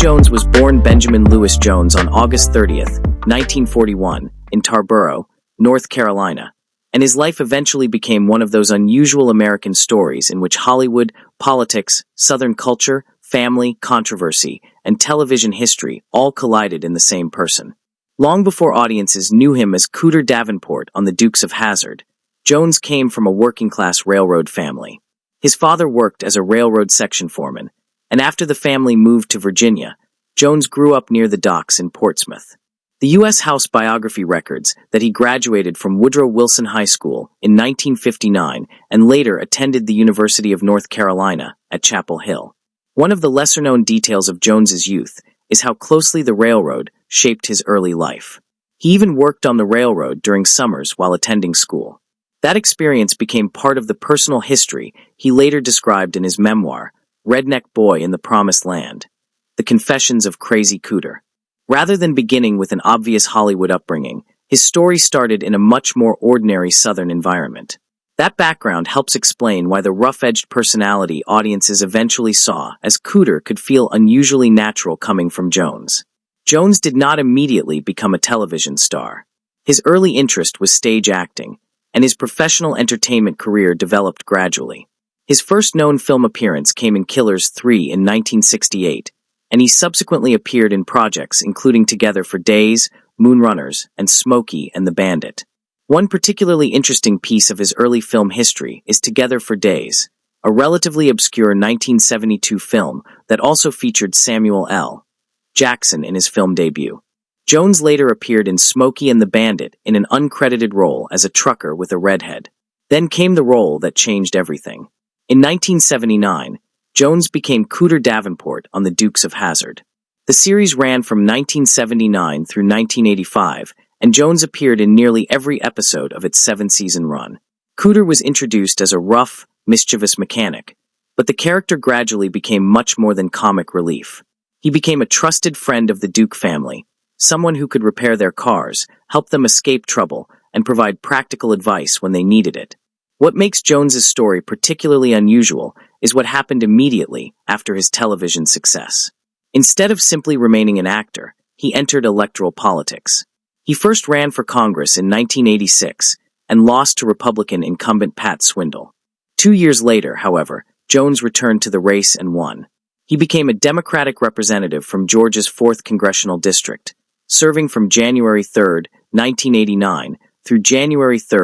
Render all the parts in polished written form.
Jones was born Benjamin Lewis Jones on August 30th, 1941, in Tarboro, North Carolina, and his life eventually became one of those unusual American stories in which Hollywood, politics, Southern culture, family, controversy, and television history all collided in the same person. Long before audiences knew him as Cooter Davenport on the Dukes of Hazzard, Jones came from a working-class railroad family. His father worked as a railroad section foreman, and after the family moved to Virginia, Jones grew up near the docks in Portsmouth. The U.S. House biography records that he graduated from Woodrow Wilson High School in 1959 and later attended the University of North Carolina at Chapel Hill. One of the lesser-known details of Jones's youth is how closely the railroad shaped his early life. He even worked on the railroad during summers while attending school. That experience became part of the personal history he later described in his memoir, Redneck Boy in the Promised Land, The Confessions of Crazy Cooter. Rather than beginning with an obvious Hollywood upbringing, his story started in a much more ordinary Southern environment. That background helps explain why the rough-edged personality audiences eventually saw as Cooter could feel unusually natural coming from Jones. Jones did not immediately become a television star. His early interest was stage acting, and his professional entertainment career developed gradually. His first known film appearance came in Killers 3 in 1968, and he subsequently appeared in projects including Together for Days, Moonrunners, and Smokey and the Bandit. One particularly interesting piece of his early film history is Together for Days, a relatively obscure 1972 film that also featured Samuel L. Jackson in his film debut. Jones later appeared in Smokey and the Bandit in an uncredited role as a trucker with a redhead. Then came the role that changed everything. In 1979, Jones became Cooter Davenport on the Dukes of Hazzard. The series ran from 1979 through 1985, and Jones appeared in nearly every episode of its 7-season run. Cooter was introduced as a rough, mischievous mechanic, but the character gradually became much more than comic relief. He became a trusted friend of the Duke family, someone who could repair their cars, help them escape trouble, and provide practical advice when they needed it. What makes Jones's story particularly unusual is what happened immediately after his television success. Instead of simply remaining an actor, he entered electoral politics. He first ran for Congress in 1986 and lost to Republican incumbent Pat Swindle. 2 years later, however, Jones returned to the race and won. He became a Democratic representative from Georgia's 4th Congressional District, serving from January 3, 1989 through January 3,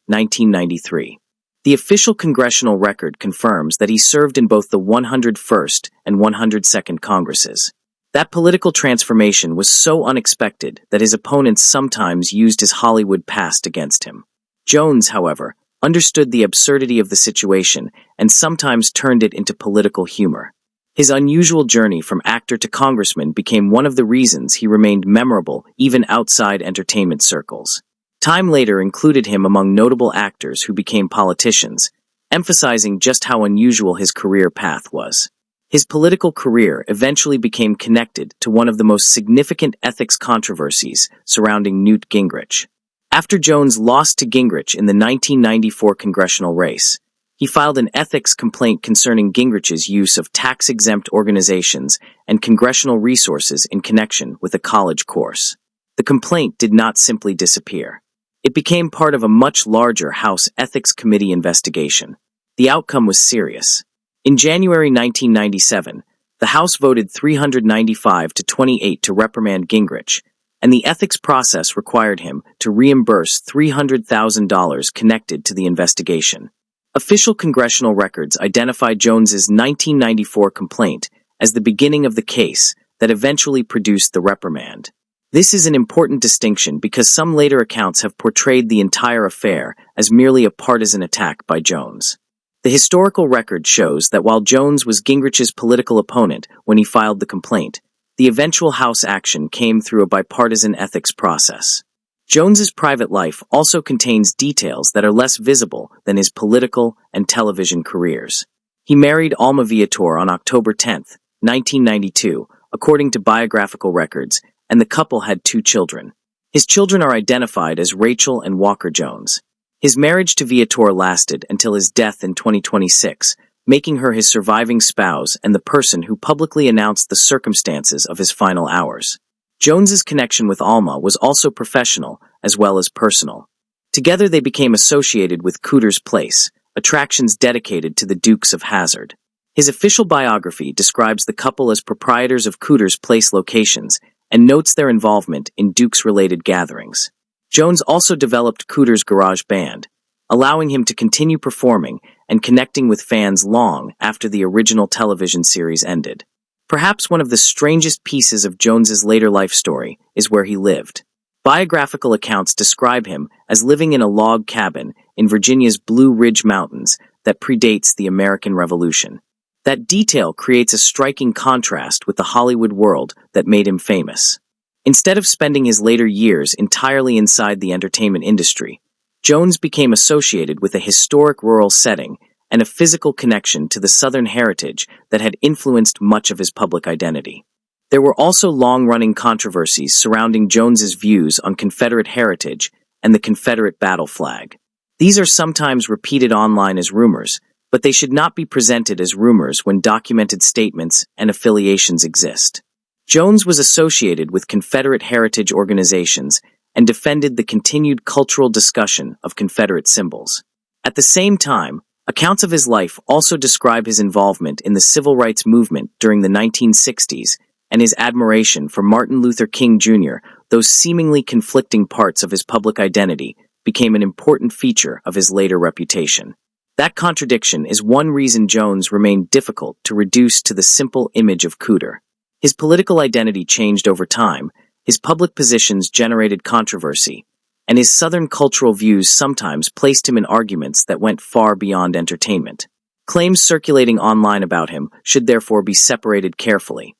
1993. The official congressional record confirms that he served in both the 101st and 102nd Congresses. That political transformation was so unexpected that his opponents sometimes used his Hollywood past against him. Jones, however, understood the absurdity of the situation and sometimes turned it into political humor. His unusual journey from actor to congressman became one of the reasons he remained memorable even outside entertainment circles. Time later included him among notable actors who became politicians, emphasizing just how unusual his career path was. His political career eventually became connected to one of the most significant ethics controversies surrounding Newt Gingrich. After Jones lost to Gingrich in the 1994 congressional race, he filed an ethics complaint concerning Gingrich's use of tax-exempt organizations and congressional resources in connection with a college course. The complaint did not simply disappear. It became part of a much larger House Ethics Committee investigation. The outcome was serious. In January 1997, the House voted 395 to 28 to reprimand Gingrich, and the ethics process required him to reimburse $300,000 connected to the investigation. Official congressional records identify Jones's 1994 complaint as the beginning of the case that eventually produced the reprimand. This is an important distinction because some later accounts have portrayed the entire affair as merely a partisan attack by Jones. The historical record shows that while Jones was Gingrich's political opponent when he filed the complaint, the eventual House action came through a bipartisan ethics process. Jones's private life also contains details that are less visible than his political and television careers. He married Alma Viator on October 10, 1992, according to biographical records, and the couple had 2 children. His children are identified as Rachel and Walker Jones. His marriage to Viator lasted until his death in 2026, making her his surviving spouse and the person who publicly announced the circumstances of his final hours. Jones's connection with Alma was also professional as well as personal. Together they became associated with Cooter's Place, attractions dedicated to the Dukes of Hazzard. His official biography describes the couple as proprietors of Cooter's Place locations and notes their involvement in Dukes-related gatherings. Jones also developed Cooter's garage band, allowing him to continue performing and connecting with fans long after the original television series ended. Perhaps one of the strangest pieces of Jones's later life story is where he lived. Biographical accounts describe him as living in a log cabin in Virginia's Blue Ridge Mountains that predates the American Revolution. That detail creates a striking contrast with the Hollywood world that made him famous. Instead of spending his later years entirely inside the entertainment industry, Jones became associated with a historic rural setting and a physical connection to the Southern heritage that had influenced much of his public identity. There were also long-running controversies surrounding Jones's views on Confederate heritage and the Confederate battle flag. These are sometimes repeated online as rumors, but they should not be presented as rumors when documented statements and affiliations exist. Jones was associated with Confederate heritage organizations and defended the continued cultural discussion of Confederate symbols. At the same time, accounts of his life also describe his involvement in the civil rights movement during the 1960s and his admiration for Martin Luther King Jr. Those seemingly conflicting parts of his public identity became an important feature of his later reputation. That contradiction is one reason Jones remained difficult to reduce to the simple image of Cooter. His political identity changed over time, his public positions generated controversy, and his Southern cultural views sometimes placed him in arguments that went far beyond entertainment. Claims circulating online about him should therefore be separated carefully.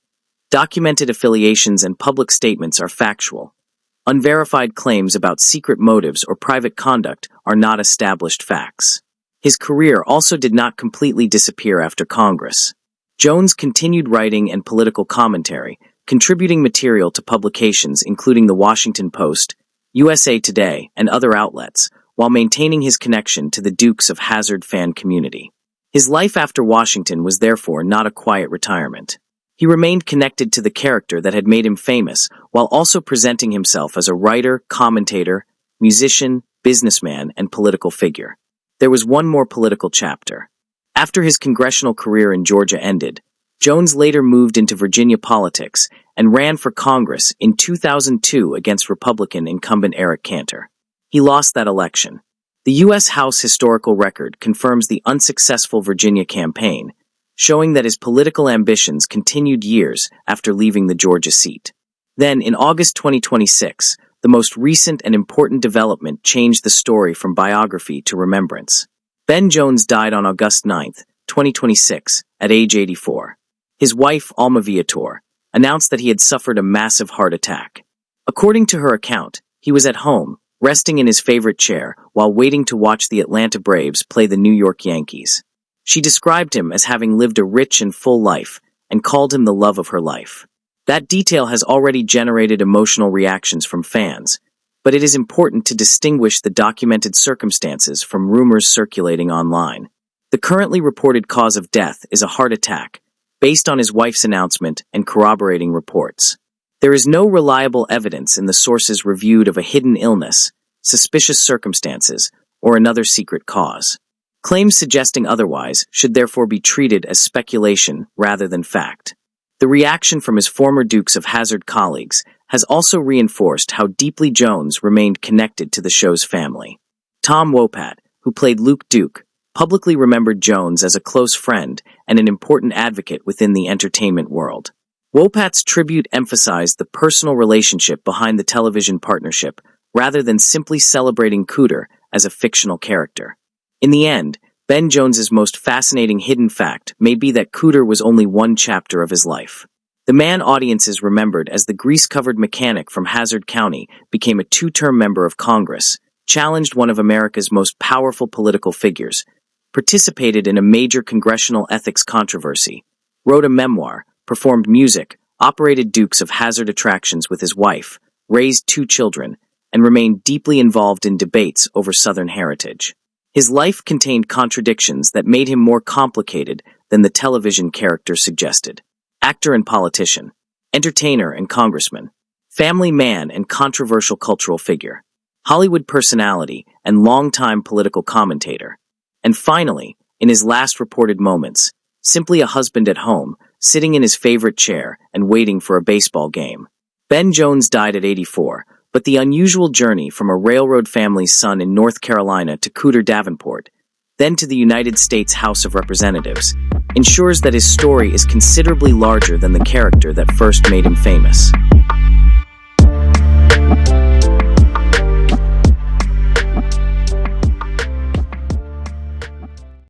Documented affiliations and public statements are factual. Unverified claims about secret motives or private conduct are not established facts. His career also did not completely disappear after Congress. Jones continued writing and political commentary, contributing material to publications including The Washington Post, USA Today, and other outlets, while maintaining his connection to the Dukes of Hazzard fan community. His life after Washington was therefore not a quiet retirement. He remained connected to the character that had made him famous, while also presenting himself as a writer, commentator, musician, businessman, and political figure. There was one more political chapter. After his congressional career in Georgia ended, Jones later moved into Virginia politics and ran for Congress in 2002 against Republican incumbent Eric Cantor. He lost that election. The U.S. House Historical Record confirms the unsuccessful Virginia campaign, showing that his political ambitions continued years after leaving the Georgia seat. Then, in August 2026, the most recent and important development changed the story from biography to remembrance. Ben Jones died on August 9, 2026, at age 84. His wife, Alma Viator, announced that he had suffered a massive heart attack. According to her account, he was at home, resting in his favorite chair while waiting to watch the Atlanta Braves play the New York Yankees. She described him as having lived a rich and full life and called him the love of her life. That detail has already generated emotional reactions from fans, but it is important to distinguish the documented circumstances from rumors circulating online. The currently reported cause of death is a heart attack, based on his wife's announcement and corroborating reports. There is no reliable evidence in the sources reviewed of a hidden illness, suspicious circumstances, or another secret cause. Claims suggesting otherwise should therefore be treated as speculation rather than fact. The reaction from his former Dukes of Hazzard colleagues has also reinforced how deeply Jones remained connected to the show's family. Tom Wopat, who played Luke Duke, publicly remembered Jones as a close friend and an important advocate within the entertainment world. Wopat's tribute emphasized the personal relationship behind the television partnership rather than simply celebrating Cooter as a fictional character. In the end, Ben Jones's most fascinating hidden fact may be that Cooter was only one chapter of his life. The man audiences remembered as the grease-covered mechanic from Hazzard County became a two-term member of Congress, challenged one of America's most powerful political figures, participated in a major congressional ethics controversy, wrote a memoir, performed music, operated Dukes of Hazzard attractions with his wife, raised two children, and remained deeply involved in debates over Southern heritage. His life contained contradictions that made him more complicated than the television character suggested. Actor and politician, entertainer and congressman, family man and controversial cultural figure, Hollywood personality and longtime political commentator. And finally, in his last reported moments, simply a husband at home, sitting in his favorite chair and waiting for a baseball game. Ben Jones died at 84, but the unusual journey from a railroad family's son in North Carolina to Cooter Davenport, then to the United States House of Representatives, ensures that his story is considerably larger than the character that first made him famous.